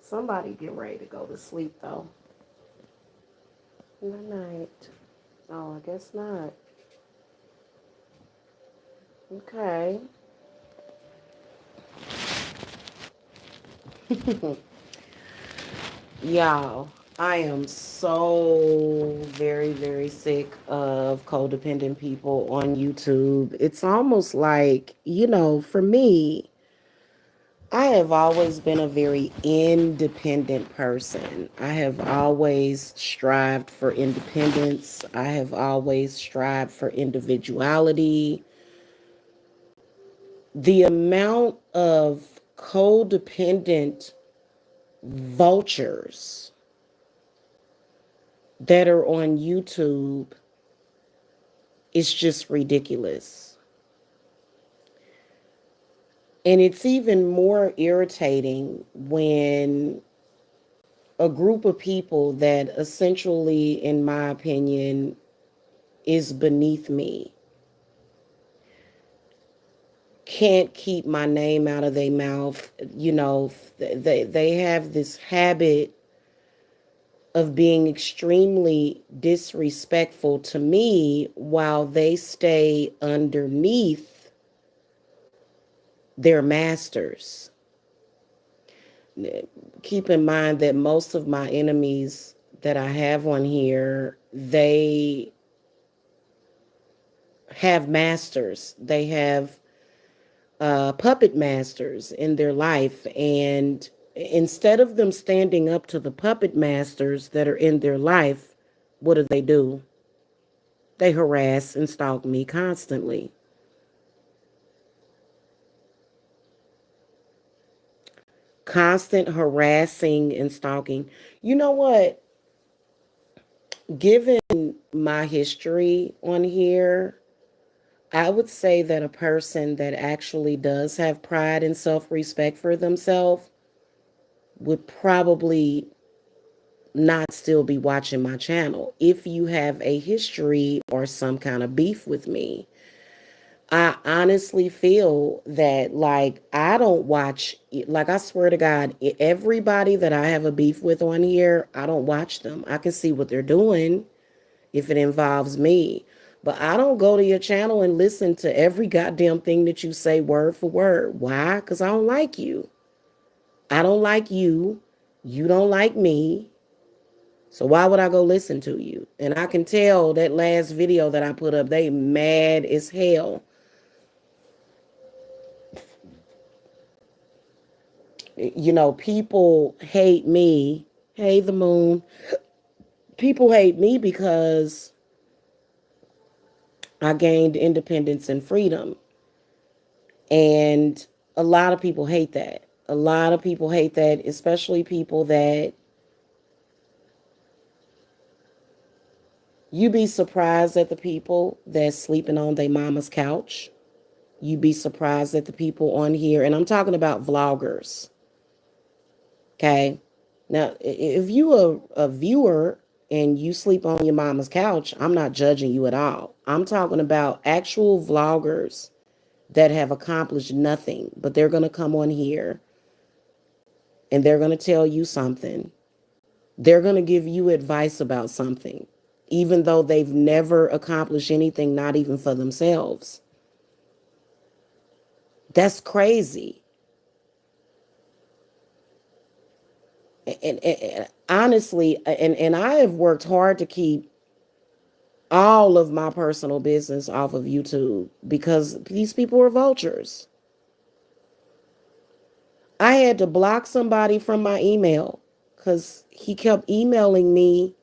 Somebody getting ready to go to sleep though. Good night. Oh, I guess not. Okay. Y'all, I am so very, very sick of codependent people on YouTube. It's almost like, for me, I have always been a very independent person. I have always strived for independence. I have always strived for individuality. The amount of codependent vultures that are on YouTube is just ridiculous. And it's even more irritating when a group of people that essentially, in my opinion, is beneath me can't keep my name out of their mouth. They have this habit of being extremely disrespectful to me while they stay underneath their masters. Keep in mind that most of my enemies that I have on here, they have masters. They have puppet masters in their life. And instead of them standing up to the puppet masters that are in their life, what do? They harass and stalk me constantly. Constant harassing and stalking. You know what? Given my history on here, I would say that a person that actually does have pride and self respect for themselves would probably not still be watching my channel. If you have a history or some kind of beef with me, I honestly feel that, like, I don't watch, like, I swear to God, everybody that I have a beef with on here, I don't watch them. I can see what they're doing if it involves me. But I don't go to your channel and listen to every goddamn thing that you say word for word. Why? Because I don't like you. I don't like you. You don't like me. So why would I go listen to you? And I can tell that last video that I put up, they mad as hell. People hate me. Hey, the moon. People hate me because I gained independence and freedom. And a lot of people hate that. A lot of people hate that, especially people that you be surprised at the people that's sleeping on their mama's couch. You be surprised at the people on here. And I'm talking about vloggers. Okay. Now, if you are a viewer and you sleep on your mama's couch, I'm not judging you at all. I'm talking about actual vloggers that have accomplished nothing, but they're going to come on here and they're going to tell you something. They're going to give you advice about something, even though they've never accomplished anything, not even for themselves. That's crazy. And honestly, and I have worked hard to keep all of my personal business off of YouTube because these people are vultures. I had to block somebody from my email because he kept emailing me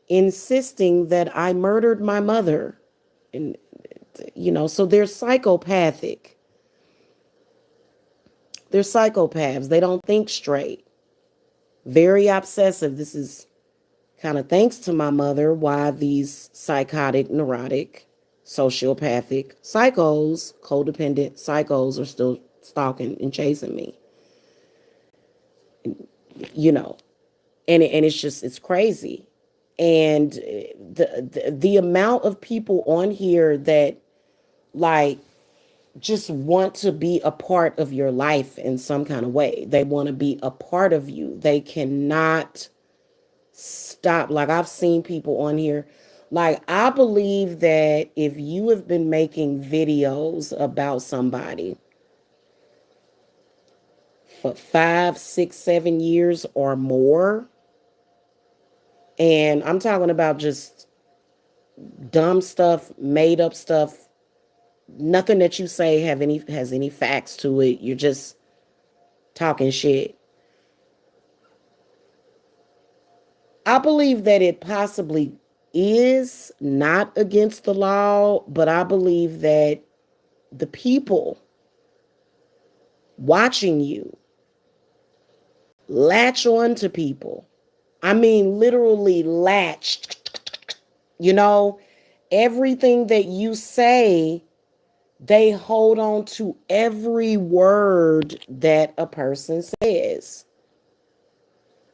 insisting that I murdered my mother. And, so they're psychopathic. They're psychopaths. They don't think straight. Very obsessive. This is kind of thanks to my mother why these psychotic, neurotic, sociopathic psychos, codependent psychos are still stalking and chasing me. You know, and it's crazy. And the amount of people on here that, like, just want to be a part of your life in some kind of way. They want to be a part of you. They cannot stop. Like, I've seen people on here. Like, I believe that if you have been making videos about somebody for 5, 6, 7 years or more, and I'm talking about just dumb stuff, made up stuff, nothing that you say has any facts to it. You're just talking shit. I believe that it possibly is not against the law, but I believe that the people watching you latch on to people. I mean, literally latch. You know, everything that you say, they hold on to every word that a person says.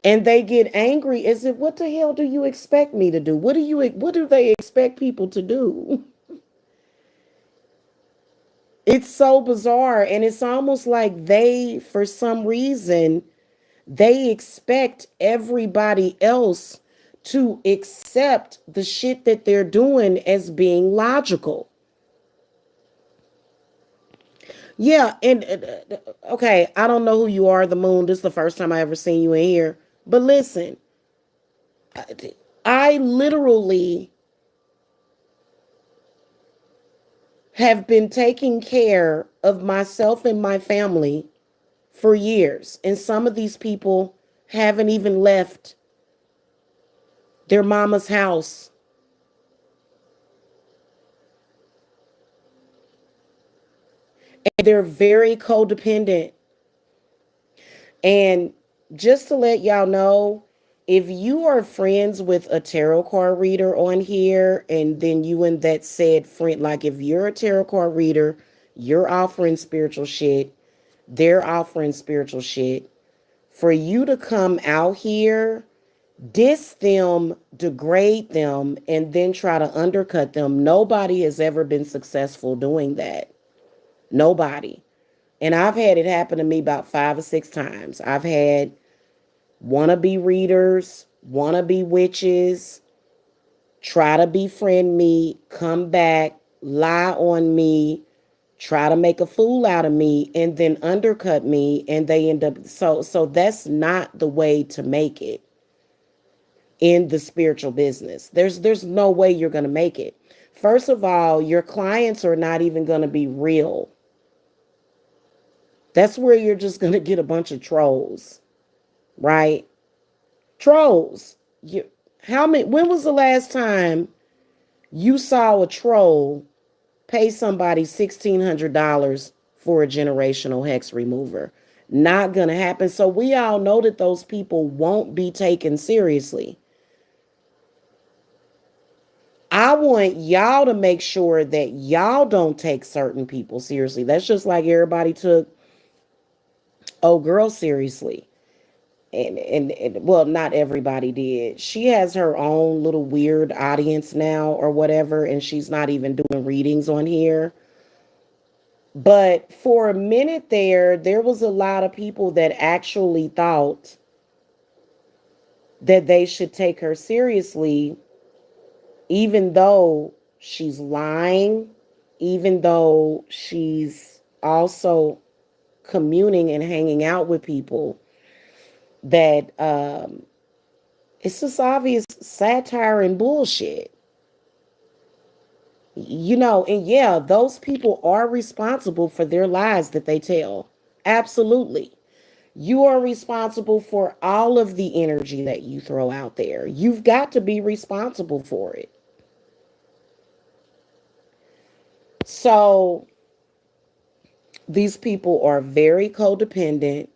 And they get angry. Is it, what the hell do you expect me to do? What do they expect people to do? It's so bizarre. And it's almost like they, for some reason, they expect everybody else to accept the shit that they're doing as being logical. Yeah, and okay, I don't know who you are, the moon. This is the first time I ever seen you in here. But listen, I literally have been taking care of myself and my family for years. And some of these people haven't even left their mama's house. And they're very codependent. And just to let y'all know, if you are friends with a tarot card reader on here, and then you and that said friend, like if you're a tarot card reader, you're offering spiritual shit, they're offering spiritual shit, for you to come out here, diss them, degrade them, and then try to undercut them, nobody has ever been successful doing that. Nobody. And I've had it happen to me about 5 or 6 times. I've had wannabe readers, wannabe witches try to befriend me, come back, lie on me, try to make a fool out of me, and then undercut me, and they end up, so that's not the way to make it in the spiritual business. There's no way you're going to make it. First of all, your clients are not even going to be real. That's where you're just going to get a bunch of trolls, right? Trolls. You, how many? When was the last time you saw a troll pay somebody $1,600 for a generational hex remover? Not gonna happen. So we all know that those people won't be taken seriously. I want y'all to make sure that y'all don't take certain people seriously. That's just like everybody took old girl seriously. And well, not everybody did. She has her own little weird audience now or whatever, and she's not even doing readings on here. But for a minute there was a lot of people that actually thought that they should take her seriously, even though she's lying, even though she's also communing and hanging out with people that it's just obvious satire and bullshit. You know, and yeah, those people are responsible for their lies that they tell. Absolutely. You are responsible for all of the energy that you throw out there. You've got to be responsible for it. So these people are very codependent.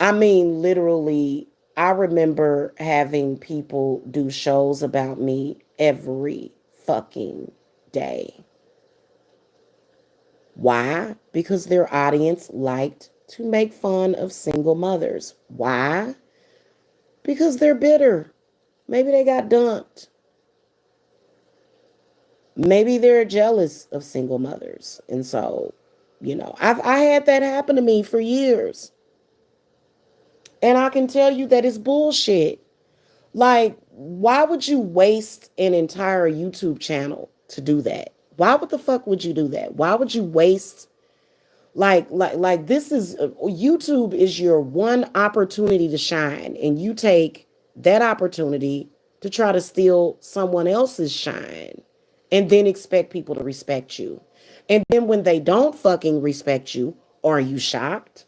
I mean, literally, I remember having people do shows about me every fucking day. Why? Because their audience liked to make fun of single mothers. Why? Because they're bitter. Maybe they got dumped. Maybe they're jealous of single mothers. And so, I had that happen to me for years. And I can tell you that it's bullshit. Like, why would you waste an entire YouTube channel to do that? Why would the fuck would you do that? Why would you waste like this is YouTube is your one opportunity to shine, and you take that opportunity to try to steal someone else's shine and then expect people to respect you. And then when they don't fucking respect you, are you shocked?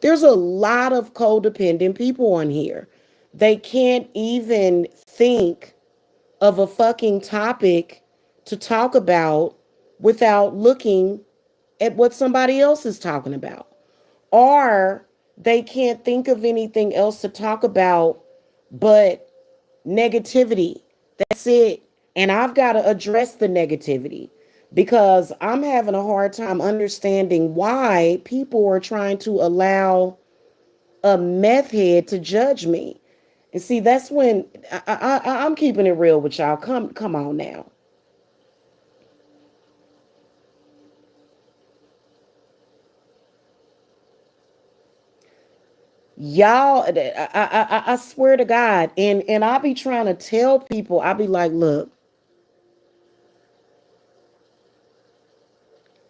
There's a lot of codependent people on here. They can't even think of a fucking topic to talk about without looking at what somebody else is talking about. Or they can't think of anything else to talk about but negativity. That's it. And I've got to address the negativity because I'm having a hard time understanding why people are trying to allow a meth head to judge me. And see, that's when I'm keeping it real with y'all. Come on now. Y'all, I swear to God, and I be trying to tell people, I be like, look,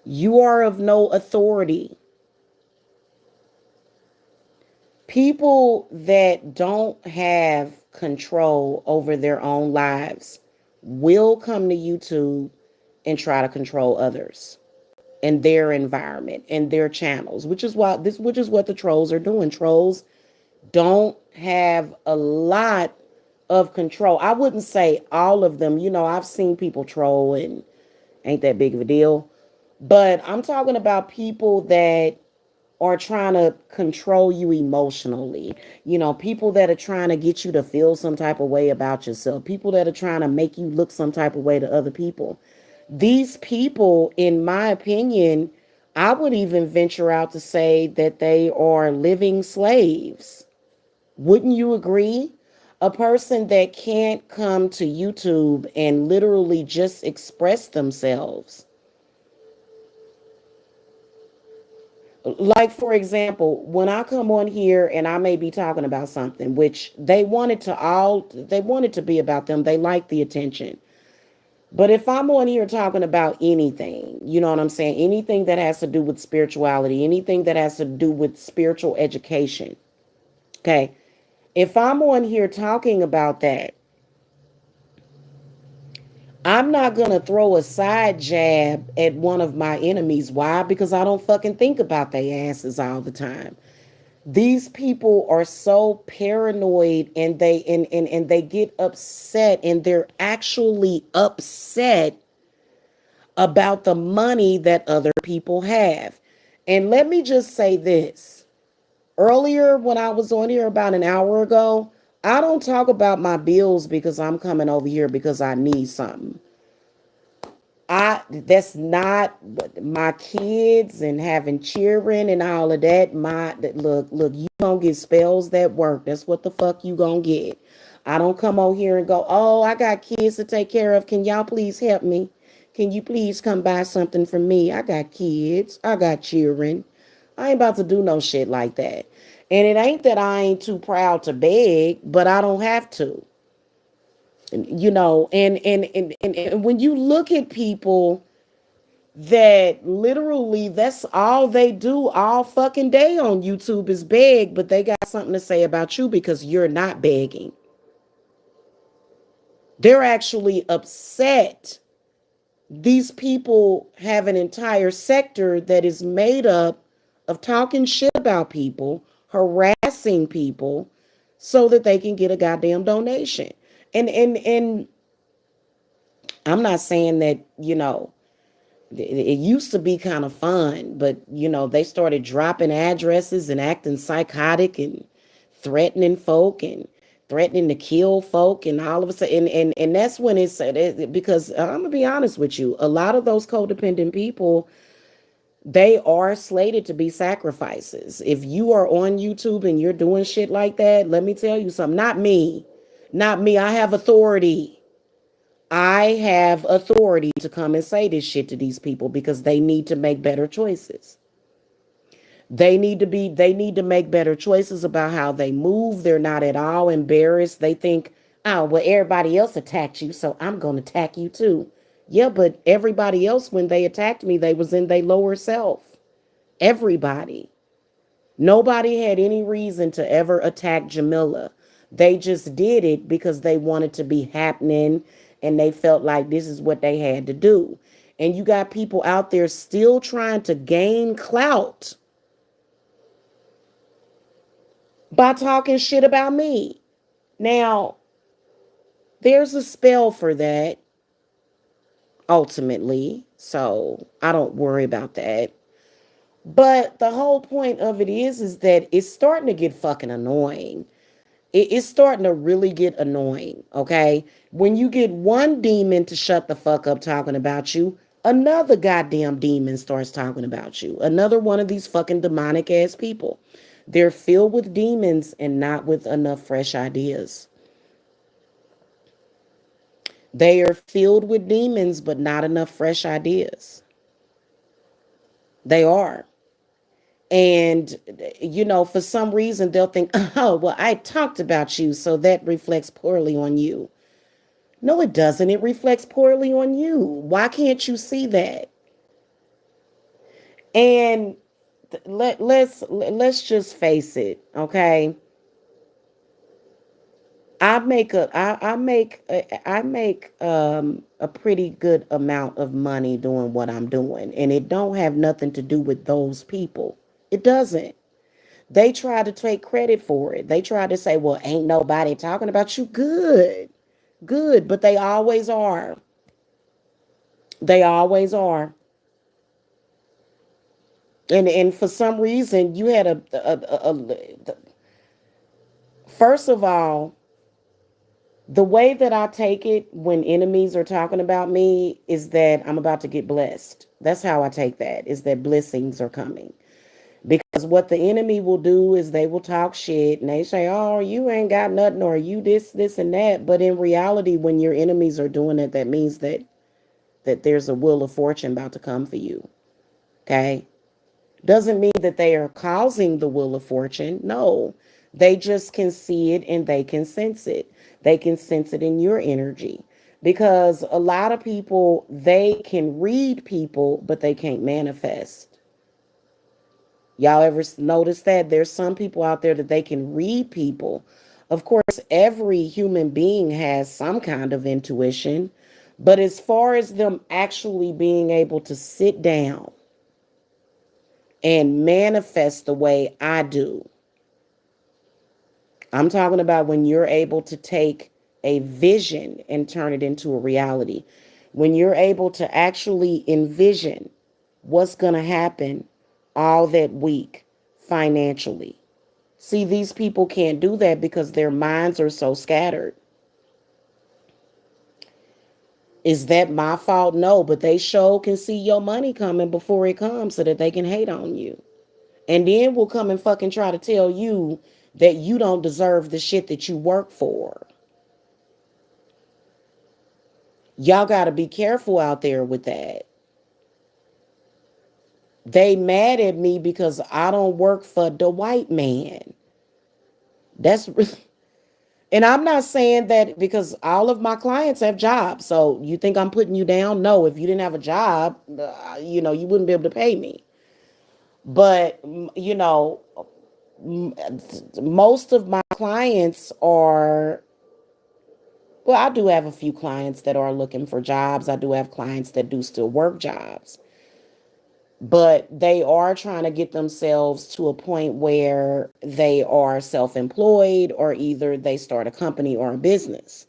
you are of no authority. People that don't have control over their own lives will come to YouTube and try to control others and their environment and their channels, which is what the trolls are doing. Trolls don't have a lot of control. I wouldn't say all of them. I've seen people troll and ain't that big of a deal. But I'm talking about people that are trying to control you emotionally. People that are trying to get you to feel some type of way about yourself. People that are trying to make you look some type of way to other people. These people, in my opinion, I would even venture out to say that they are living slaves. Wouldn't you agree? A person that can't come to YouTube and literally just express themselves. Like, for example, when I come on here and I may be talking about something which they wanted to be about them, they like the attention. But if I'm on here talking about anything, you know what I'm saying? Anything that has to do with spirituality, anything that has to do with spiritual education. Okay. If I'm on here talking about that, I'm not going to throw a side jab at one of my enemies. Why? Because I don't fucking think about their asses all the time. These people are so paranoid, and they get upset, and they're actually upset about the money that other people have. And let me just say this. Earlier, when I was on here about an hour ago, I don't talk about my bills because I'm coming over here because I need something. That's not what my kids and having children and all of that. Look, you gonna get spells that work. That's what the fuck you gonna get. I don't come over here and go, oh, I got kids to take care of. Can y'all please help me? Can you please come buy something for me? I got kids. I got children. I ain't about to do no shit like that. And it ain't that I ain't too proud to beg, but I don't have to. And when you look at people that literally that's all they do all fucking day on YouTube is beg, but they got something to say about you because you're not begging. They're actually upset. These people have an entire sector that is made up of talking shit about people, harassing people so that they can get a goddamn donation. And I'm not saying that, it used to be kind of fun, but they started dropping addresses and acting psychotic and threatening folk and threatening to kill folk, and all of a sudden, and that's when because I'm gonna be honest with you, a lot of those codependent people, they are slated to be sacrifices. If you are on YouTube and you're doing shit like that, let me tell you something. Not me. I have authority. I have authority to come and say this shit to these people because they need to make better choices. They need to make better choices about how they move. They're not at all embarrassed. They think, oh, well, everybody else attacked you, so I'm going to attack you too. Yeah, but everybody else, when they attacked me, they was in their lower self. Everybody. Nobody had any reason to ever attack Jamila. They just did it because they wanted to be happening and they felt like this is what they had to do. And you got people out there still trying to gain clout by talking shit about me. Now, there's a spell for that ultimately, so I don't worry about that. But the whole point of it is that it's starting to get fucking annoying. It's starting to really get annoying, okay? When you get one demon to shut the fuck up talking about you, another goddamn demon starts talking about you. Another one of these fucking demonic ass people. They're filled with demons and not with enough fresh ideas. They are filled with demons, but not enough fresh ideas. They are. And, for some reason, they'll think, oh, well, I talked about you, so that reflects poorly on you. No, it doesn't. It reflects poorly on you. Why can't you see that? And let's just face it, okay? I make a pretty good amount of money doing what I'm doing, and it don't have nothing to do with those people. It doesn't. They try to take credit for it. They try to say, well, ain't nobody talking about you. Good. Good, but they always are. They always are. And for some reason you had first of all, the way that I take it when enemies are talking about me is that I'm about to get blessed. That's how I take that, is that blessings are coming. Because what the enemy will do is they will talk shit and they say, oh, you ain't got nothing, or you this, and that. But in reality, when your enemies are doing it, that means that there's a wheel of fortune about to come for you. Okay? Doesn't mean that they are causing the wheel of fortune. No, they just can see it and they can sense it. They can sense it in your energy. Because a lot of people, they can read people, but they can't manifest. Y'all ever notice that? There's some people out there that they can read people. Of course, every human being has some kind of intuition. But as far as them actually being able to sit down and manifest the way I do, I'm talking about when you're able to take a vision and turn it into a reality. When you're able to actually envision what's going to happen all that week financially. See, these people can't do that because their minds are so scattered. Is that my fault? No, but they sure can see your money coming before it comes so that they can hate on you. And then we'll come and fucking try to tell you that you don't deserve the shit that you work for. Y'all got to be careful out there with that. They mad at me because I don't work for the white man. That's and I'm not saying that because all of my clients have jobs. So you think I'm putting you down? No, if you didn't have a job, you wouldn't be able to pay me. But most of my clients are, well, I do have a few clients that are looking for jobs. I do have clients that do still work jobs. But they are trying to get themselves to a point where they are self-employed, or either they start a company or a business.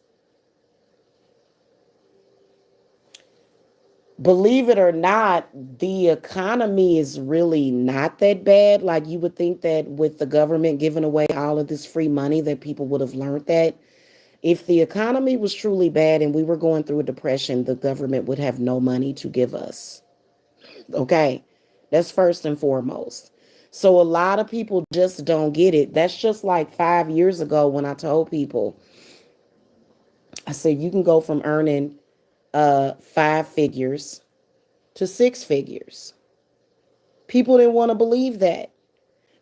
Believe it or not, the economy is really not that bad. Like, you would think that with the government giving away all of this free money that people would have learned that. If the economy was truly bad and we were going through a depression, the government would have no money to give us. Okay? That's first and foremost. So a lot of people just don't get it. That's just like 5 years ago when I told people, I said, you can go from earning five figures to six figures. People didn't want to believe that.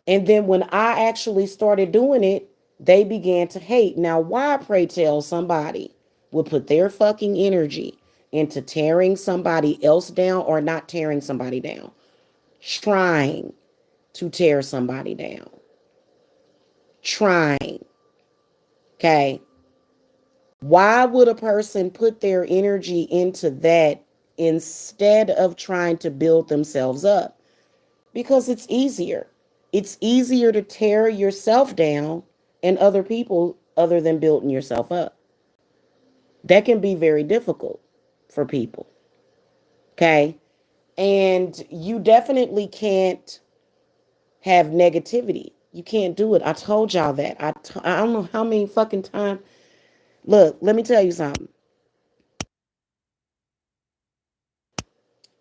And then when I actually started doing it, they began to hate. Now, why, pray tell, somebody would put their fucking energy into tearing somebody else down, or not tearing somebody down, trying to tear somebody down, trying, okay? Why would a person put their energy into that instead of trying to build themselves up? Because it's easier. It's easier to tear yourself down and other people other than building yourself up. That can be very difficult for people. Okay. And you definitely can't have negativity. You can't do it. I told y'all that. I don't know how many fucking times. Look, let me tell you something.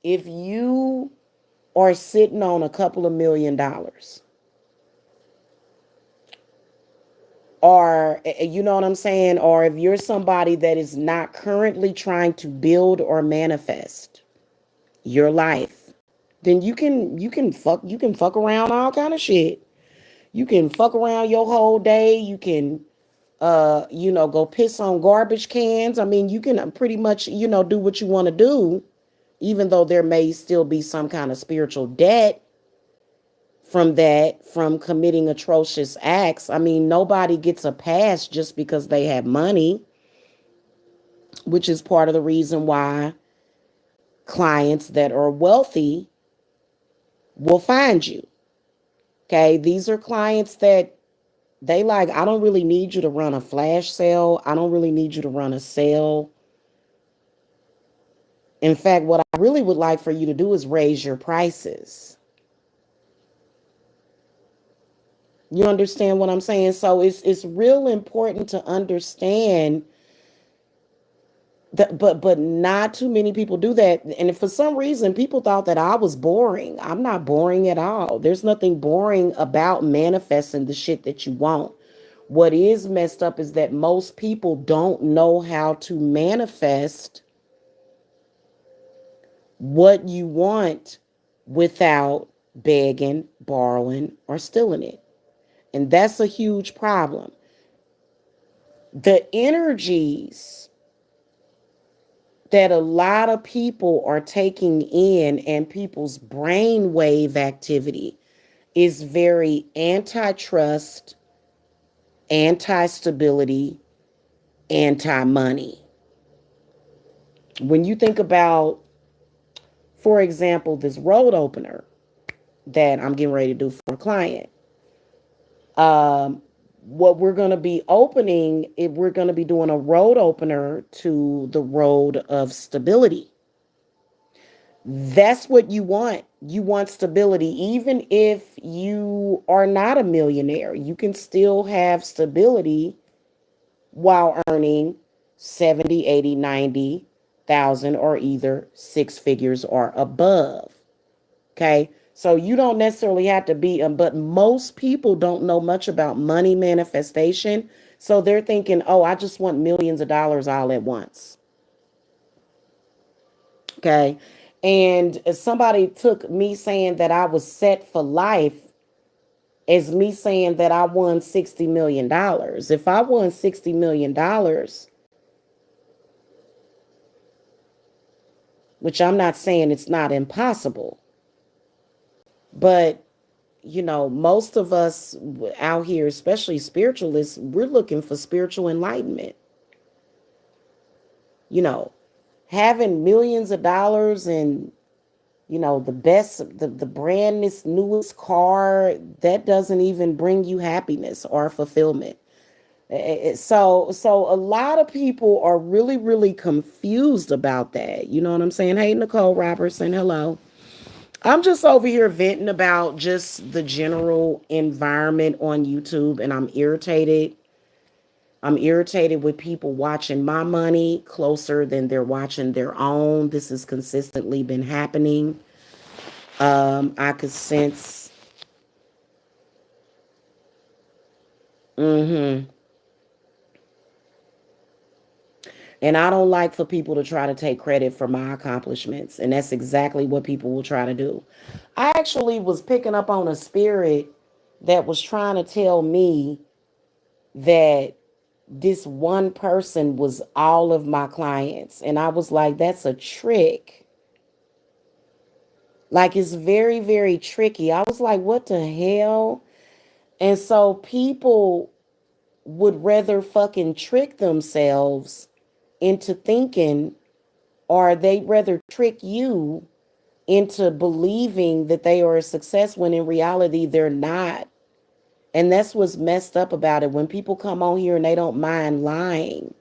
If you are sitting on a couple of $1 million, or you know what I'm saying, or if you're somebody that is not currently trying to build or manifest your life, then you can fuck around all kind of shit. You can fuck around your whole day. You can go piss on garbage cans. I mean, you can pretty much, do what you want to do, even though there may still be some kind of spiritual debt from committing atrocious acts. I mean, nobody gets a pass just because they have money, which is part of the reason why clients that are wealthy will find you. Okay, these are clients that they like, I don't really need you to run a flash sale. I don't really need you to run a sale. In fact, what I really would like for you to do is raise your prices. You understand what I'm saying? So it's real important to understand that, but not too many people do that. And for some reason, people thought that I was boring. I'm not boring at all. There's nothing boring about manifesting the shit that you want. What is messed up is that most people don't know how to manifest what you want without begging, borrowing, or stealing it. And that's a huge problem. The energies that a lot of people are taking in and people's brainwave activity is very antitrust, anti-stability, anti-money. When you think about, for example, this road opener that I'm getting ready to do for a client, what we're going to be opening, if we're going to be doing a road opener to the road of stability. That's what you want. You want stability. Even if you are not a millionaire, you can still have stability while earning 70, 80, 90,000, or either six figures or above. Okay. So you don't necessarily have to be, but most people don't know much about money manifestation. So they're thinking, oh, I just want millions of dollars all at once. Okay. And somebody took me saying that I was set for life as me saying that I won $60 million. If I won $60 million, which I'm not saying it's not impossible, but most of us out here, especially spiritualists, we're looking for spiritual enlightenment. You know, having millions of dollars and, the best, the brandest, newest car, that doesn't even bring you happiness or fulfillment. So a lot of people are really, really confused about that. You know what I'm saying? Hey, Nicole Robertson, hello. I'm just over here venting about just the general environment on YouTube, and I'm irritated. I'm irritated with people watching my money closer than they're watching their own. This has consistently been happening. I could sense. Mm-hmm. And I don't like for people to try to take credit for my accomplishments. And that's exactly what people will try to do. I actually was picking up on a spirit that was trying to tell me that this one person was all of my clients. And I was like, that's a trick. Like, it's very, very tricky. I was like, what the hell? And so people would rather fucking trick themselves into thinking, or they'd rather trick you into believing that they are a success when in reality they're not. And that's what's messed up about it. When people come on here and they don't mind lying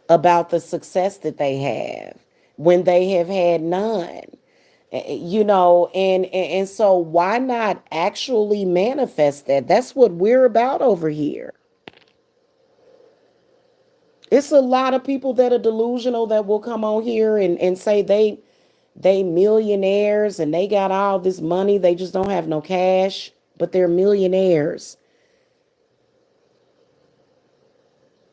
about the success that they have when they have had none. And so why not actually manifest that? That's what we're about over here. It's a lot of people that are delusional that will come on here and say they millionaires and they got all this money, they just don't have no cash, but they're millionaires.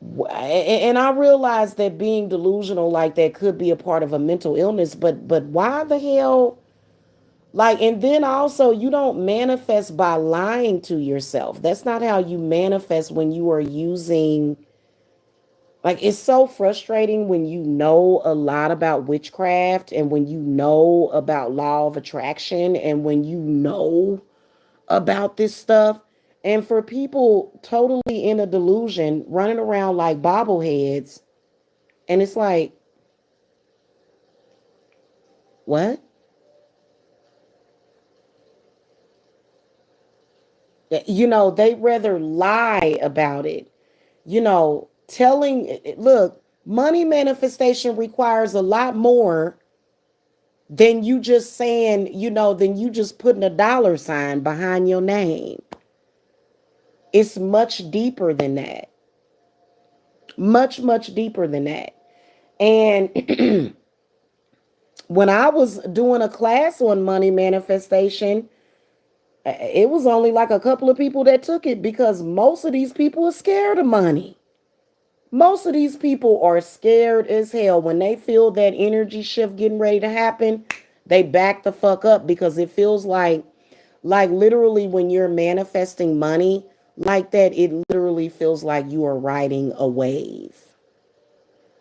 And I realize that being delusional like that could be a part of a mental illness, but why the hell? Like, and then also, you don't manifest by lying to yourself. That's not how you manifest when you are using. Like, it's so frustrating when you know a lot about witchcraft and when you know about law of attraction and when you know about this stuff. And for people totally in a delusion, running around like bobbleheads, and it's like, what? They rather lie about it. Look, money manifestation requires a lot more than you just saying, than you just putting a dollar sign behind your name. It's much deeper than that. Much, much deeper than that. And when I was doing a class on money manifestation, it was only like a couple of people that took it because most of these people are scared of money. Most of these people are scared as hell. When they feel that energy shift getting ready to happen, they back the fuck up because it feels like literally when you're manifesting money like that, it literally feels like you are riding a wave.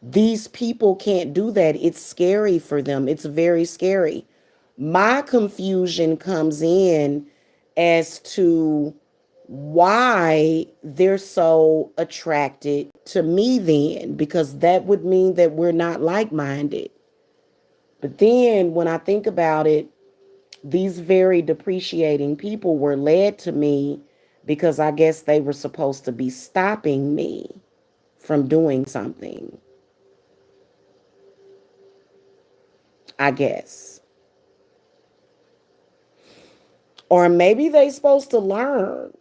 These people can't do that. It's scary for them. It's very scary. My confusion comes in as to why they're so attracted to me then, because that would mean that we're not like-minded. But then when I think about it, these very depreciating people were led to me because I guess they were supposed to be stopping me from doing something. I guess. Or maybe they supposed to learn.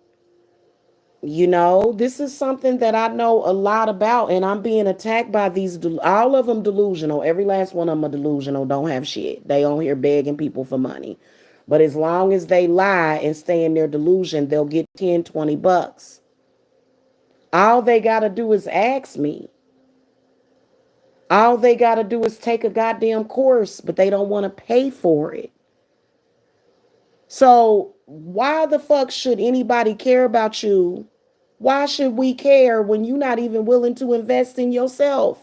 This is something that I know a lot about, and I'm being attacked by these, all of them delusional. Every last one of them are delusional, don't have shit. They on here begging people for money. But as long as they lie and stay in their delusion, they'll get 10, 20 bucks. All they got to do is ask me. All they got to do is take a goddamn course, but they don't want to pay for it. So why the fuck should anybody care about you? Why should we care when you're not even willing to invest in yourself?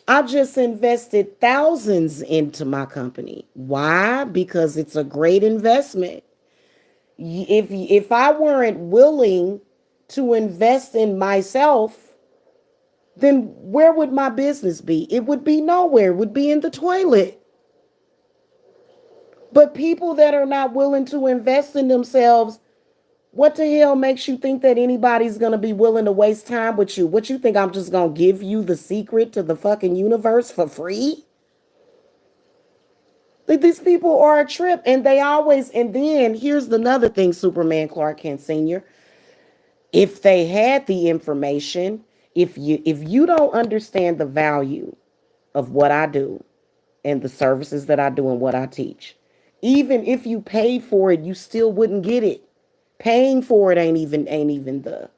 I just invested thousands into my company. Why? Because it's a great investment. If I weren't willing to invest in myself, then where would my business be? It would be nowhere. It would be in the toilet. But people that are not willing to invest in themselves, what the hell makes you think that anybody's going to be willing to waste time with you? What you think, I'm just going to give you the secret to the fucking universe for free? Like, these people are a trip, and then here's another thing, Superman Clark Kent Sr. If they had the information, if you don't understand the value of what I do and the services that I do and what I teach, even if you paid for it, you still wouldn't get it. Paying for it ain't even the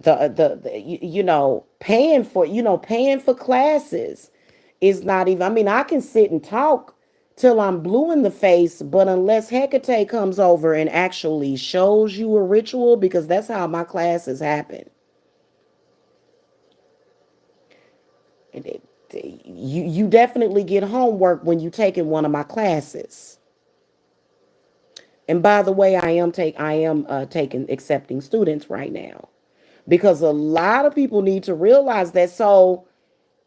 paying for, paying for classes is not even, I mean, I can sit and talk till I'm blue in the face, but unless Hecate comes over and actually shows you a ritual, because that's how my classes happen. And you definitely get homework when you take in one of my classes. And by the way, I am taking accepting students right now, because a lot of people need to realize that. So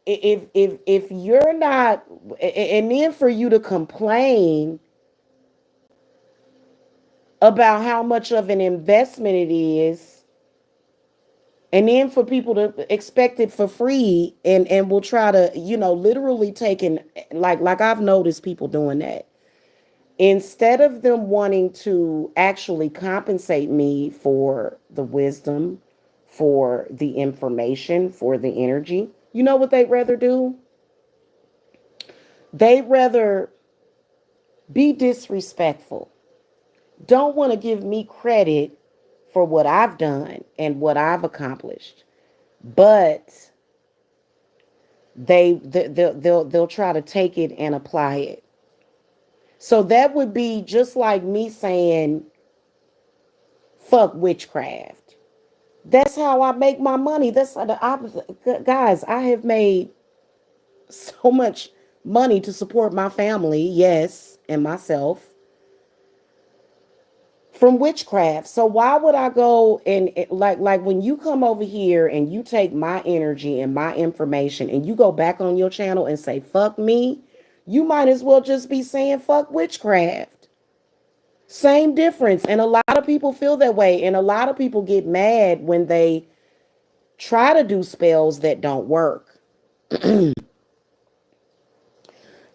if you're not, and then for you to complain about how much of an investment it is, and then for people to expect it for free, and will try to, literally taking, like I've noticed people doing that, instead of them wanting to actually compensate me for the wisdom, for the information, for the energy, you know what they'd rather do? They'd rather be disrespectful, don't want to give me credit for what I've done and what I've accomplished, but they'll try to take it and apply it. So that would be just like me saying fuck witchcraft. That's how I make my money. Guys, I have made so much money to support my family, yes, and myself, from witchcraft. So why would I go and like when you come over here and you take my energy and my information and you go back on your channel and say fuck me, you might as well just be saying fuck witchcraft. Same difference. And a lot of people feel that way, and a lot of people get mad when they try to do spells that don't work.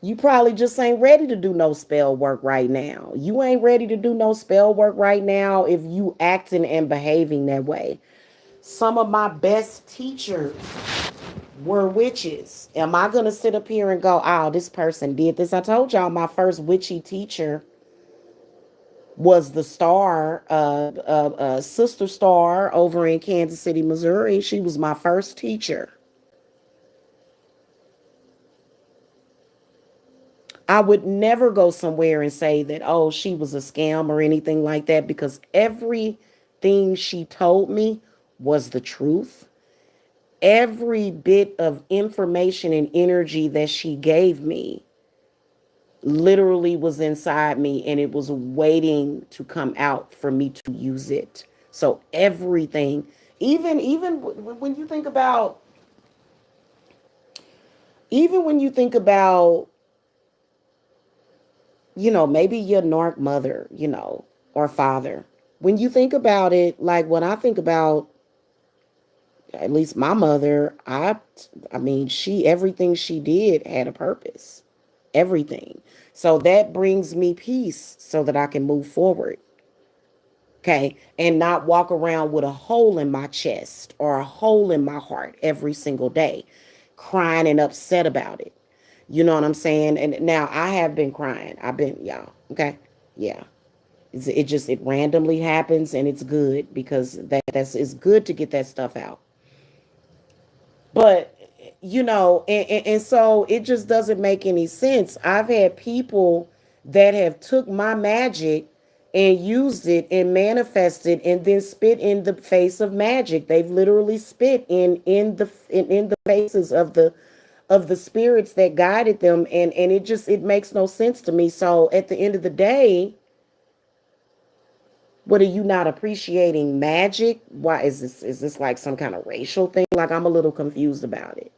You probably just ain't ready to do no spell work right now. You ain't ready to do no spell work right now if you acting and behaving that way. Some of my best teachers were witches. Am I going to sit up here and go, oh, this person did this? I told y'all my first witchy teacher was the star, Sister Star over in Kansas City, Missouri. She was my first teacher. I would never go somewhere and say that, oh, she was a scam or anything like that, because everything she told me was the truth. Every bit of information and energy that she gave me literally was inside me, and it was waiting to come out for me to use it. So everything, even when you think about, even when you think about, maybe your narc mother, or father. When you think about it, like when I think about at least my mother, I mean, everything she did had a purpose. Everything. So that brings me peace so that I can move forward. Okay. And not walk around with a hole in my chest or a hole in my heart every single day, crying and upset about it. You know what I'm saying? And now I have been crying. I've been, y'all. Okay. Yeah. It randomly happens, and it's good, because it's good to get that stuff out. But, and so it just doesn't make any sense. I've had people that have took my magic and used it and manifested and then spit in the face of magic. They've literally spit in the faces of the spirits that guided them, and it makes no sense to me. So at the end of the day, what, are you not appreciating magic? Why is this like some kind of racial thing? Like, I'm a little confused about it,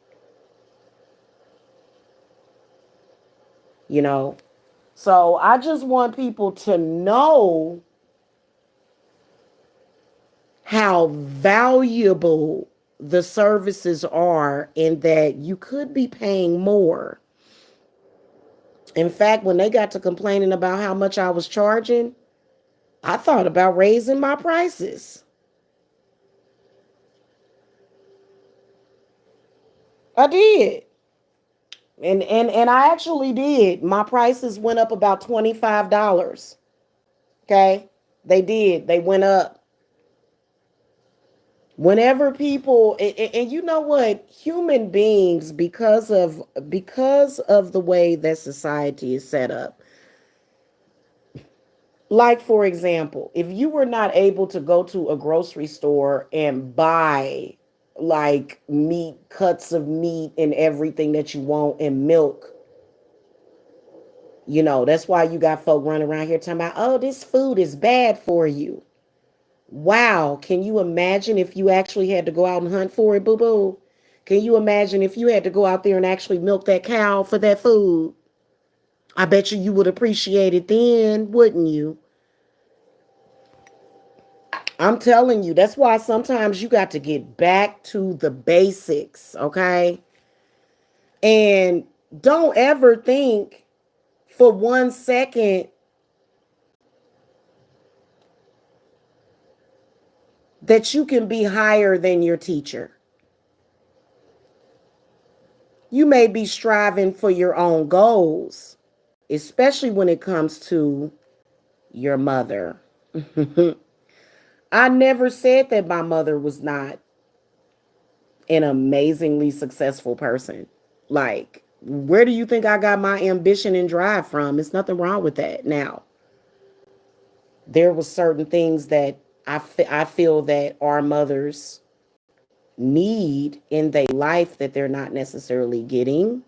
you know? So I just want people to know how valuable the services are, and that you could be paying more. In fact, when they got to complaining about how much I was charging, I thought about raising my prices. I did. And I actually did. My prices went up about $25. Okay? They did. They went up. Whenever people and you know what, human beings, because of the way that society is set up, like for example, if you were not able to go to a grocery store and buy like meat, cuts of meat and everything that you want, and milk, that's why you got folk running around here talking about, oh, this food is bad for you. Wow, can you imagine if you actually had to go out and hunt for it, boo boo? Can you imagine if you had to go out there and actually milk that cow for that food? I bet you would appreciate it then, wouldn't you? I'm telling you, that's why sometimes you got to get back to the basics, okay? And don't ever think for 1 second that you can be higher than your teacher. You may be striving for your own goals, especially when it comes to your mother. I never said that my mother was not an amazingly successful person. Like, where do you think I got my ambition and drive from? There's nothing wrong with that. Now, there was certain things that I feel that our mothers need in their life that they're not necessarily getting.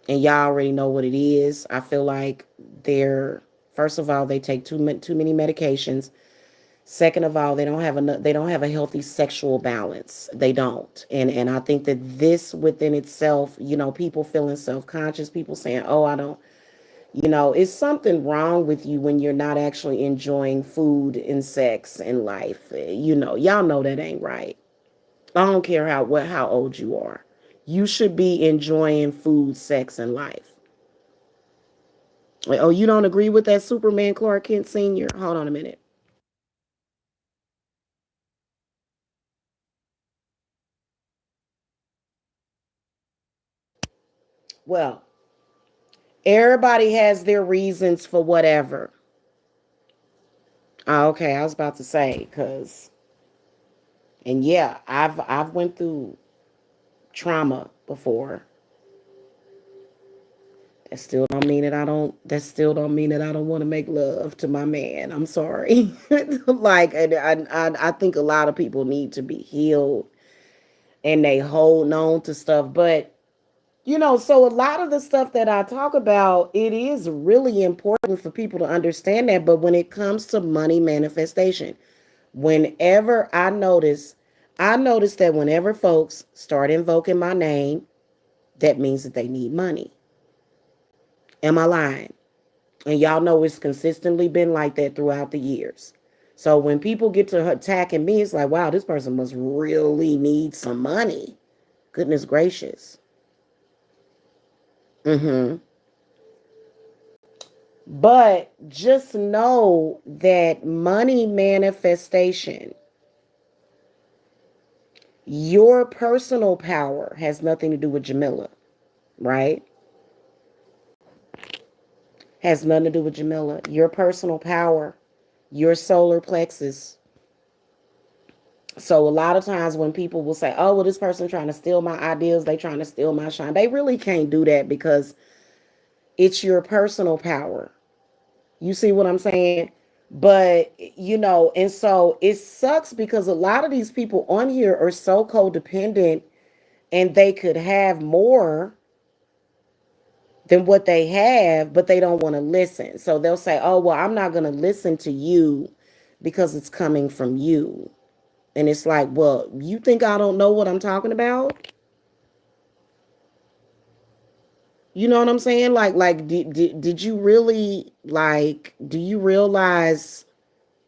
And y'all already know what it is. I feel like they're, first of all, they take too many medications. Second of all, they don't have a healthy sexual balance. They don't. And I think that this within itself, people feeling self-conscious, people saying, "Oh, I don't," it's something wrong with you when you're not actually enjoying food and sex and life. Y'all know that ain't right. I don't care how old you are. You should be enjoying food, sex, and life. Oh, you don't agree with that, Superman Clark Kent Sr.? Hold on a minute. Well, everybody has their reasons for whatever. Oh, okay, I was about to say, cause, and yeah, I've went through trauma before. That still don't mean that I don't want to make love to my man. I'm sorry. Like, and I think a lot of people need to be healed and they hold on to stuff. But so a lot of the stuff that I talk about, it is really important for people to understand that. But when it comes to money manifestation, whenever I notice that whenever folks start invoking my name, that means that they need money. Am I lying? And y'all know it's consistently been like that throughout the years. So when people get to attacking me, it's like, wow, this person must really need some money. Goodness gracious. Mm-hmm. But just know that money manifestation, your personal power has nothing to do with Jamila, right? Has nothing to do with Jamila. Your personal power, your solar plexus. So a lot of times when people will say, oh, well, this person trying to steal my ideas, they trying to steal my shine. They really can't do that because it's your personal power. You see what I'm saying? But, and so it sucks because a lot of these people on here are so codependent and they could have more than what they have, but they don't want to listen. So they'll say, oh, well, I'm not going to listen to you because it's coming from you. And it's like, well, you think I don't know what I'm talking about? You know what I'm saying? Like, did you really, like, do you realize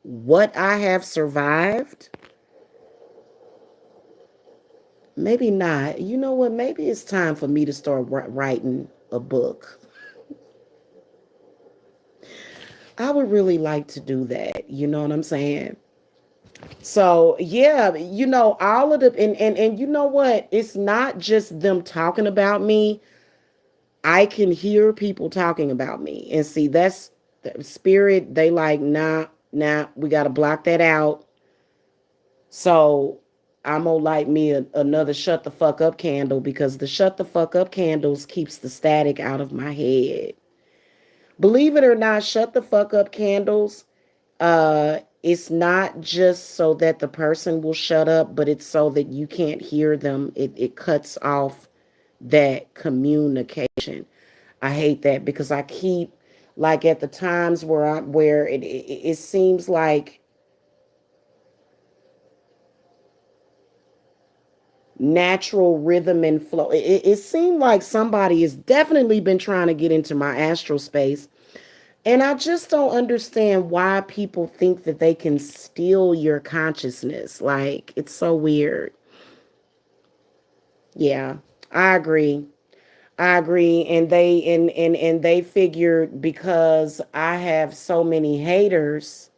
what I have survived? Maybe not. You know what? Maybe it's time for me to start writing a book. I would really like to do that. You know what I'm saying? So yeah, all of the and you know what? It's not just them talking about me. I can hear people talking about me. And see, that's the spirit, they like, nah. Now we got to block that out. So I'm gonna light me another shut the fuck up candle because the shut the fuck up candles keeps the static out of my head. Believe it or not, shut the fuck up candles, it's not just so that the person will shut up, but it's so that you can't hear them. It cuts off that communication. I hate that because I keep, like, at the times where it seems like natural rhythm and flow. It seemed like somebody has definitely been trying to get into my astral space. And I just don't understand why people think that they can steal your consciousness. Like, it's so weird. Yeah, I agree. I agree. And they figured because I have so many haters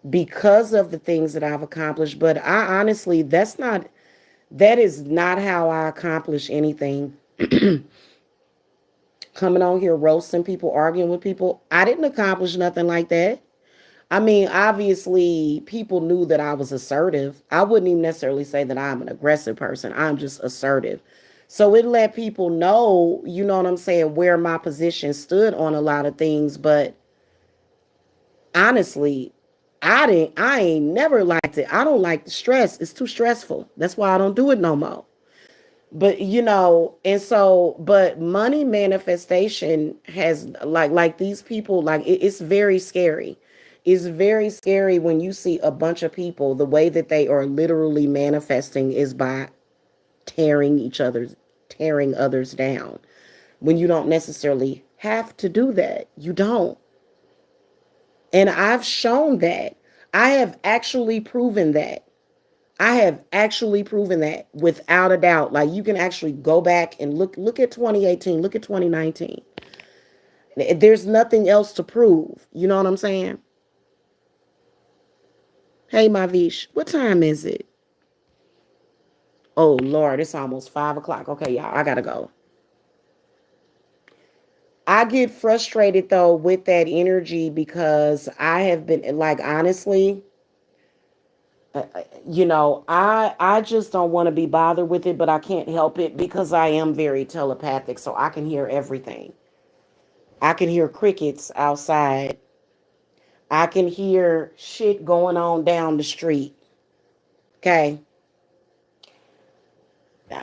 because of the things that I've accomplished. But I honestly, that is not how I accomplish anything. Coming on here roasting people, arguing with people. I didn't accomplish nothing like that. I mean, obviously, people knew that I was assertive. I wouldn't even necessarily say that I'm an aggressive person. I'm just assertive. So it let people know, you know what I'm saying, where my position stood on a lot of things. But honestly, I ain't never liked it. I don't like the stress. It's too stressful. That's why I don't do it no more. But and so, but money manifestation has, like these people, like it's very scary. It's very scary when you see a bunch of people, the way that they are literally manifesting is by tearing each other's tearing others down, when you don't necessarily have to do that. You don't. And I've shown that. I have actually proven that. I have actually proven that without a doubt. Like, you can actually go back and look at 2018, look at 2019. There's nothing else to prove. You know what I'm saying? Hey, Mavish, what time is it? Oh Lord, it's almost 5 o'clock. Okay, y'all, I gotta go. I get frustrated though with that energy because I have been, like, honestly, I just don't want to be bothered with it, but I can't help it because I am very telepathic, so I can hear everything. I can hear crickets outside. I can hear shit going on down the street. Okay,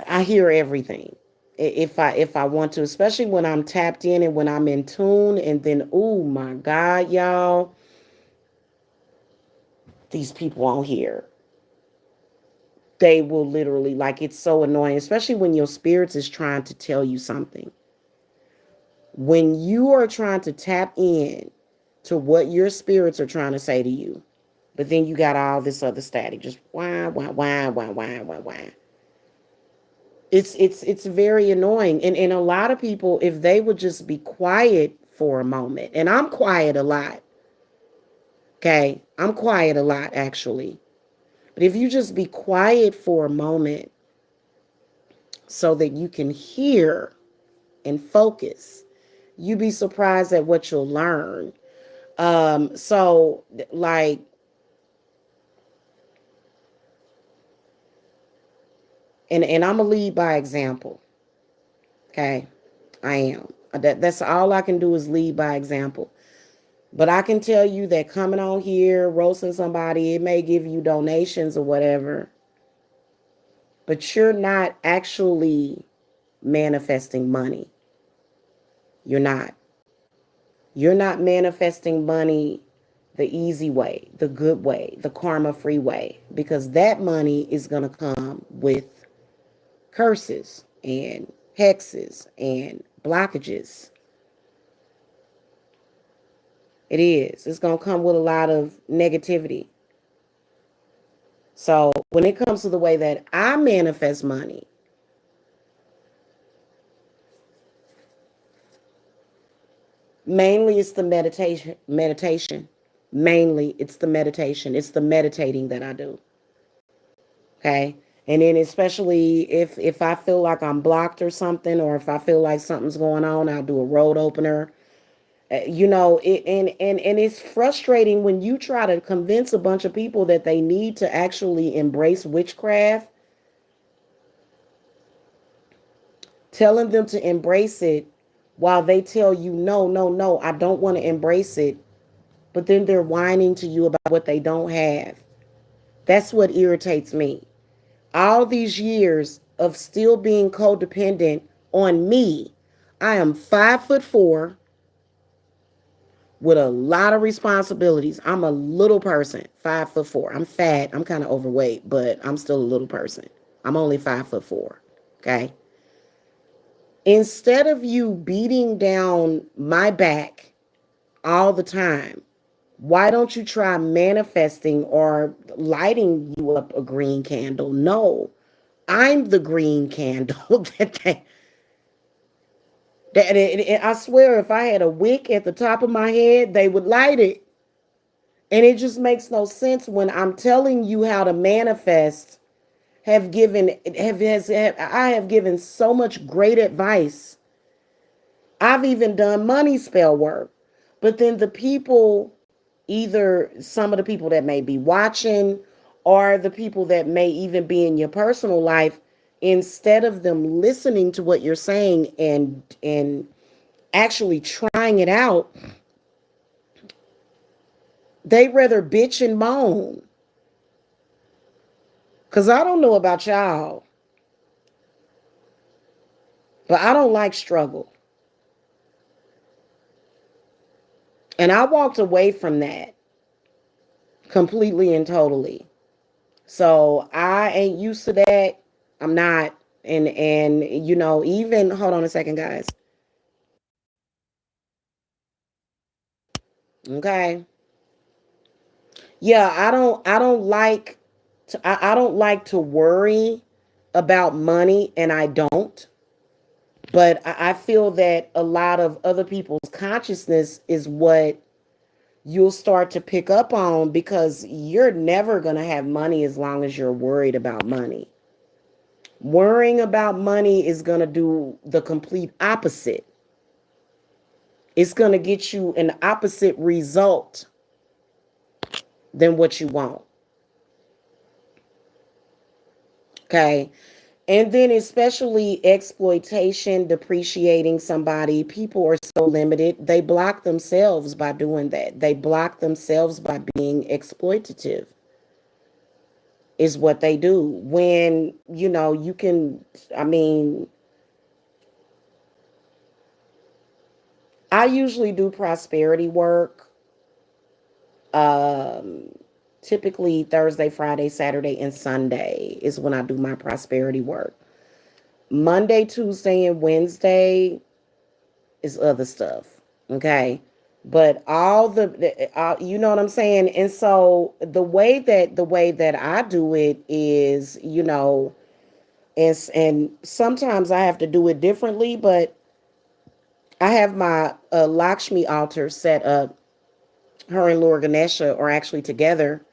I hear everything. If I want to, especially when I'm tapped in and when I'm in tune, and then, oh my God, y'all, these people on here, they will literally, like, it's so annoying, especially when your spirits is trying to tell you something. When you are trying to tap in to what your spirits are trying to say to you, but then you got all this other static, just wah wah wah wah wah wah wah. It's very annoying. And a lot of people, if they would just be quiet for a moment, and I'm quiet a lot. Okay, I'm quiet a lot actually. But if you just be quiet for a moment so that you can hear and focus, you'd be surprised at what you'll learn. So, like, and I'm gonna lead by example. Okay, I am. That's all I can do is lead by example. But I can tell you that coming on here, roasting somebody, it may give you donations or whatever, but you're not actually manifesting money. You're not. You're not manifesting money the easy way, the good way, the karma free way, because that money is going to come with curses and hexes and blockages. It is. It's going to come with a lot of negativity. So when it comes to the way that I manifest money, mainly it's the meditation. Mainly it's the meditation. It's the meditating that I do. Okay. And then especially if I feel like I'm blocked or something, or if I feel like something's going on, I'll do a road opener. And it's frustrating when you try to convince a bunch of people that they need to actually embrace witchcraft, telling them to embrace it while they tell you, no, no, no, I don't want to embrace it. But then they're whining to you about what they don't have. That's what irritates me. All these years of still being codependent on me. I am 5'4" with a lot of responsibilities. I'm a little person, 5'4". I'm fat. I'm kind of overweight, but I'm still a little person. I'm only 5'4". Okay. Instead of you beating down my back all the time, why don't you try manifesting or lighting you up a green candle? No, I'm the green candle I swear, if I had a wick at the top of my head, they would light it. And it just makes no sense when I'm telling you how to manifest. I have given so much great advice. I've even done money spell work. But then the people, either some of the people that may be watching or the people that may even be in your personal life, instead of them listening to what you're saying and actually trying it out, they rather bitch and moan. Cause I don't know about y'all, but I don't like struggle. And I walked away from that completely and totally. So I ain't used to that. I'm not. And even hold on a second, guys. Okay. Yeah, I don't like I don't like to worry about money, and I don't. But I feel that a lot of other people's consciousness is what you'll start to pick up on, because you're never going to have money as long as you're worried about money. Worrying about money is going to do the complete opposite. It's going to get you an opposite result than what you want. Okay. And then, especially exploitation, depreciating somebody, people are so limited. They block themselves by doing that. They block themselves by being exploitative, is what they do. When, you can, I mean, I usually do prosperity work, um, typically Thursday, Friday, Saturday, and Sunday is when I do my prosperity work. Monday, Tuesday, and Wednesday is other stuff. Okay. But all you know what I'm saying? And so the way that I do it is, and sometimes I have to do it differently, but I have my Lakshmi altar set up. Her and Lord Ganesha are actually together.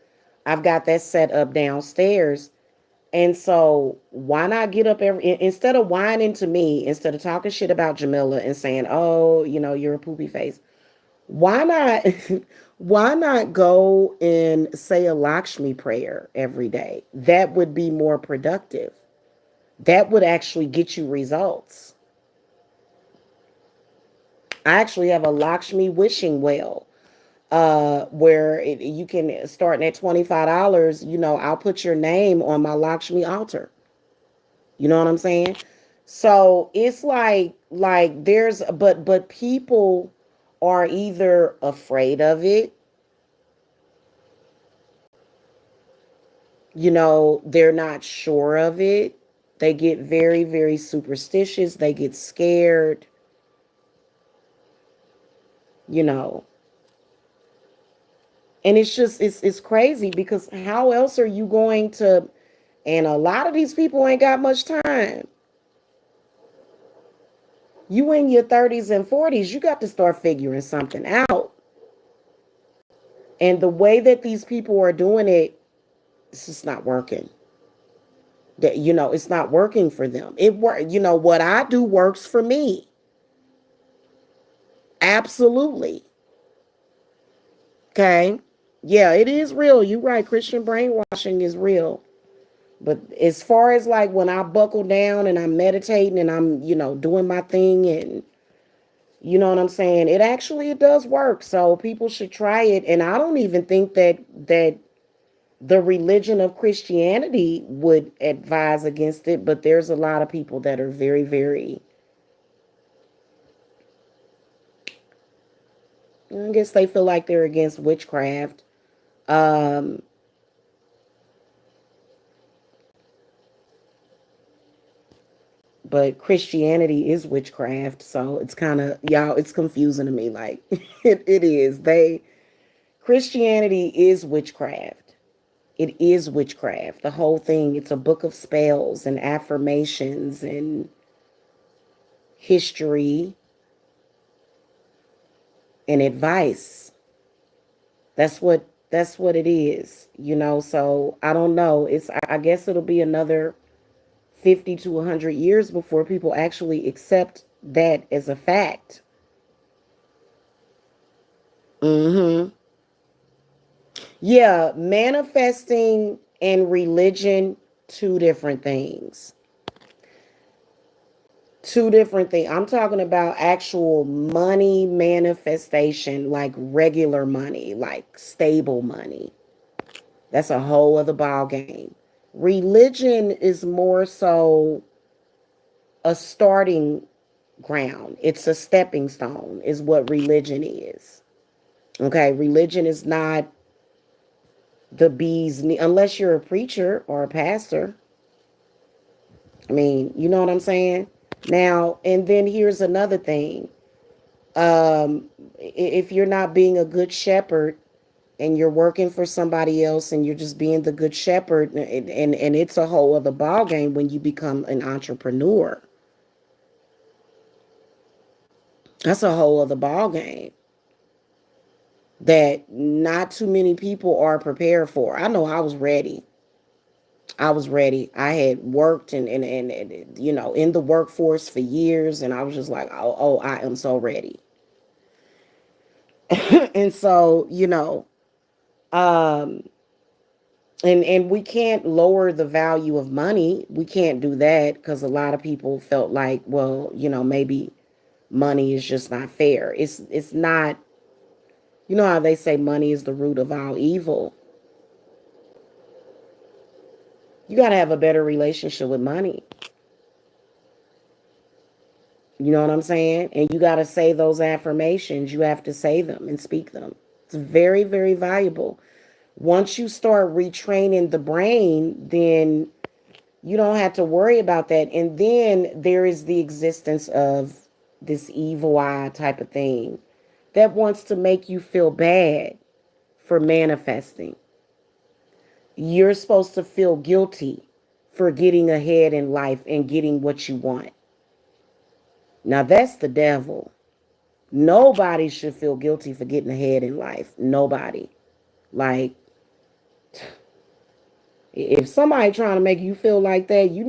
I've got that set up downstairs. And so why not get up instead of whining to me, instead of talking shit about Jamila and saying, oh, you're a poopy face. Why not why not go and say a Lakshmi prayer every day? That would be more productive. That would actually get you results. I actually have a Lakshmi wishing well, where you can start at $25. I'll put your name on my Lakshmi altar. You know what I'm saying? So it's like there's but people are either afraid of it, they're not sure of it. They get very, very superstitious. They get scared, you know. And it's crazy, because how else are you going to, and a lot of these people ain't got much time. You in your 30s and 40s, you got to start figuring something out. And the way that these people are doing it, it's just not working. That it's not working for them. It work. What I do works for me. Absolutely. Okay. Yeah, it is real. You're right. Christian brainwashing is real. But as far as like when I buckle down and I'm meditating and I'm, doing my thing and you know what I'm saying, it does work. So people should try it. And I don't even think that the religion of Christianity would advise against it, but there's a lot of people that are very, very, I guess they feel like they're against witchcraft. Um, but Christianity is witchcraft, so it's kind of y'all. It's confusing to me. Like it is. Christianity is witchcraft. It is witchcraft. The whole thing. It's a book of spells and affirmations and history and advice. That's what it is. So I don't know. I guess it'll be another 50 to 100 years before people actually accept that as a fact. Mhm. Yeah, manifesting and religion, two different things. Two different things. I'm talking about actual money manifestation, like regular money, like stable money. That's a whole other ball game. Religion is more so a starting ground. It's a stepping stone, is what religion is. Okay, religion is not the unless you're a preacher or a pastor. I mean, you know what I'm saying? Now, and then here's another thing. If you're not being a good shepherd and you're working for somebody else and you're just being the good shepherd, and it's a whole other ball game when you become an entrepreneur. That's a whole other ball game that not too many people are prepared for. I know I was ready. I was ready. I had worked and in the workforce for years, and I was just like, oh, I am so ready. And so, um, and we can't lower the value of money. We can't do that because a lot of people felt like, well, maybe money is just not fair. It's not. You know how they say money is the root of all evil. You got to have a better relationship with money. You know what I'm saying? And you got to say those affirmations. You have to say them and speak them. It's very, very valuable. Once you start retraining the brain, then you don't have to worry about that. And then there is the existence of this evil eye type of thing that wants to make you feel bad for manifesting. You're supposed to feel guilty for getting ahead in life and getting what you want. Now that's the devil. Nobody should feel guilty for getting ahead in life. Nobody. Like, if somebody trying to make you feel like that, you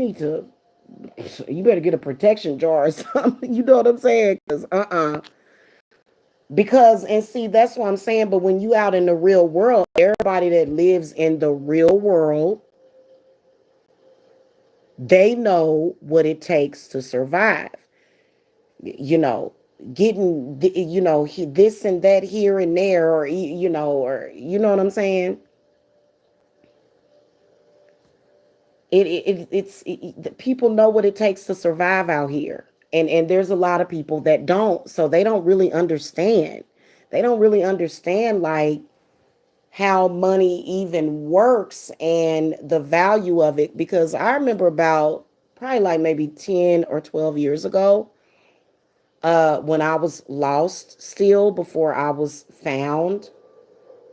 better get a protection jar or something. You know what I'm saying? Because, and see, that's what I'm saying. But when you out in the real world, everybody that lives in the real world, they know what it takes to survive. You know, getting, this and that here and there, or, or, you know what I'm saying? The people know what it takes to survive out here, and there's a lot of people that don't, so they don't really understand. They don't really understand like how money even works and the value of it, because I remember about probably like maybe 10 or 12 years ago, when I was lost still before I was found.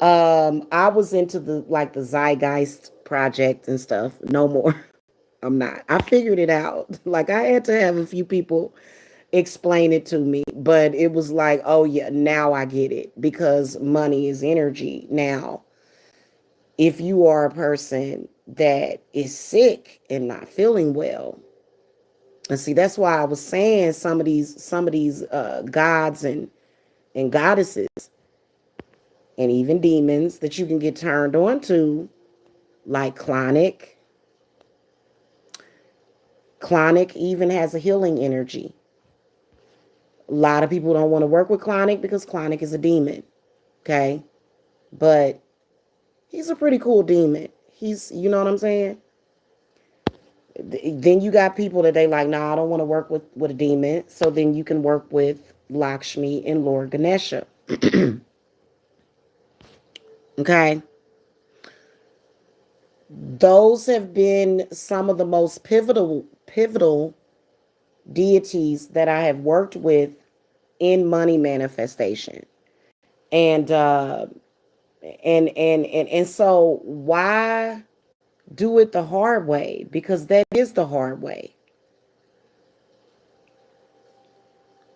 I was into the Zeitgeist project and stuff. No more. I'm not. I figured it out. Like, I had to have a few people explain it to me, but it was like, oh yeah, now I get it, because money is energy. Now, if you are a person that is sick and not feeling well, and see, that's why I was saying some of these gods and and goddesses and even demons that you can get turned on to, like Clonic. Clonic even has a healing energy. A lot of people don't want to work with Clonic because Clonic is a demon. Okay? But he's a pretty cool demon. You know what I'm saying? Then you got people that they like, nah, I don't want to work with a demon. So then you can work with Lakshmi and Lord Ganesha. Okay? Those have been some of the most pivotal deities that I have worked with in money manifestation. And so why do it the hard way? Because that is the hard way.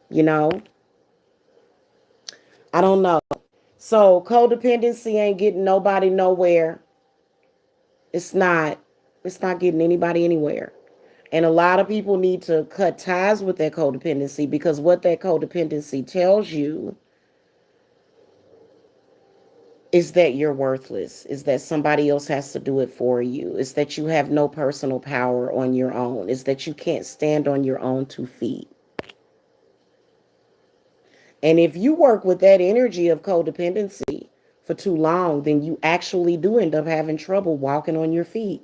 You know? I don't know. So codependency ain't getting nobody nowhere. It's not. It's not getting anybody anywhere. And a lot of people need to cut ties with that codependency, because what that codependency tells you is that you're worthless, is that somebody else has to do it for you, is that you have no personal power on your own, is that you can't stand on your own 2 feet. And if you work with that energy of codependency for too long, then you actually do end up having trouble walking on your feet.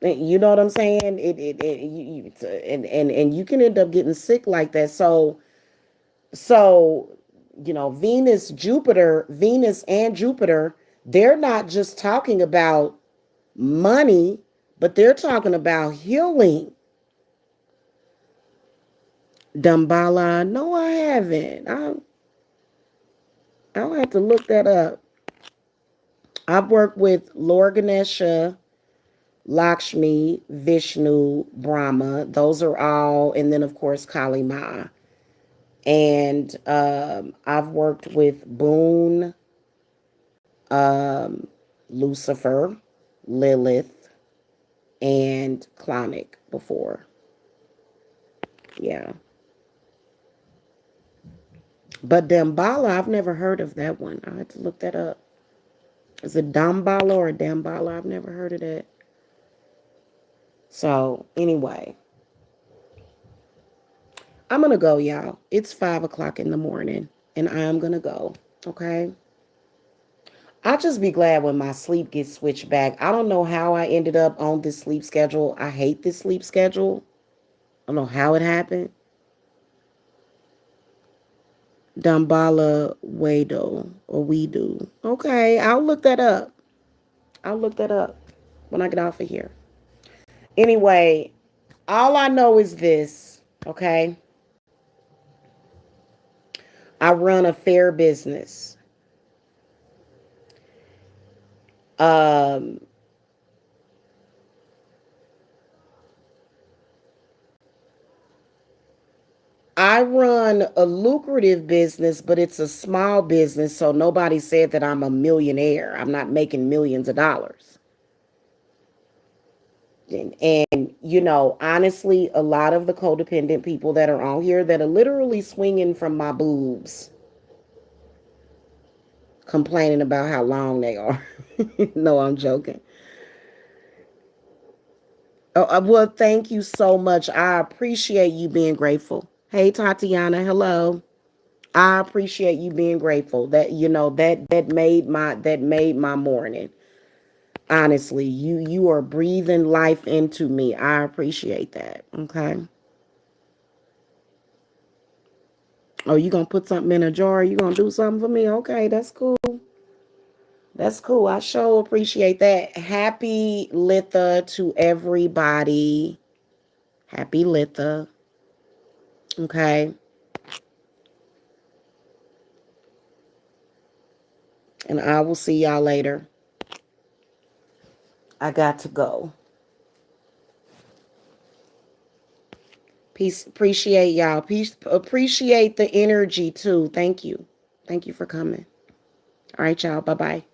You know what I'm saying? And you can end up getting sick like that. So, Venus and Jupiter, they're not just talking about money, but they're talking about healing. Dambala, no, I haven't. I'll have to look that up. I've worked with Lord Ganesha, Lakshmi, Vishnu, Brahma. Those are all, and then of course Kali Ma. And I've worked with Boone, Lucifer, Lilith, and Clonic before. Yeah. But Dambala, I've never heard of that one. I had to look that up. Is it Dambala or Dambala? I've never heard of that. So, anyway, I'm going to go, y'all. It's 5 o'clock in the morning, and I'm going to go. Okay? I'll just be glad when my sleep gets switched back. I don't know how I ended up on this sleep schedule. I hate this sleep schedule. I don't know how it happened. Dambala Wado or We Do. Okay, I'll look that up. I'll look that up when I get off of here. Anyway, all I know is this, okay? I run a fair business. Um, I run a lucrative business, but it's a small business, so nobody said that I'm a millionaire. I'm not making millions of dollars. And honestly, a lot of the codependent people that are on here that are literally swinging from my boobs, complaining about how long they are. No, I'm joking. Oh, well, thank you so much. I appreciate you being grateful. Hey, Tatiana, hello. I appreciate you being grateful. That made my morning. Honestly, you are breathing life into me. I appreciate that. Okay. Oh, you gonna put something in a jar? You gonna do something for me? Okay, that's cool. That's cool. I sure appreciate that. Happy Litha to everybody. Happy Litha. Okay. And I will see y'all later. I got to go. Peace. Appreciate y'all. Peace. Appreciate the energy too. Thank you. Thank you for coming. All right, y'all. Bye bye.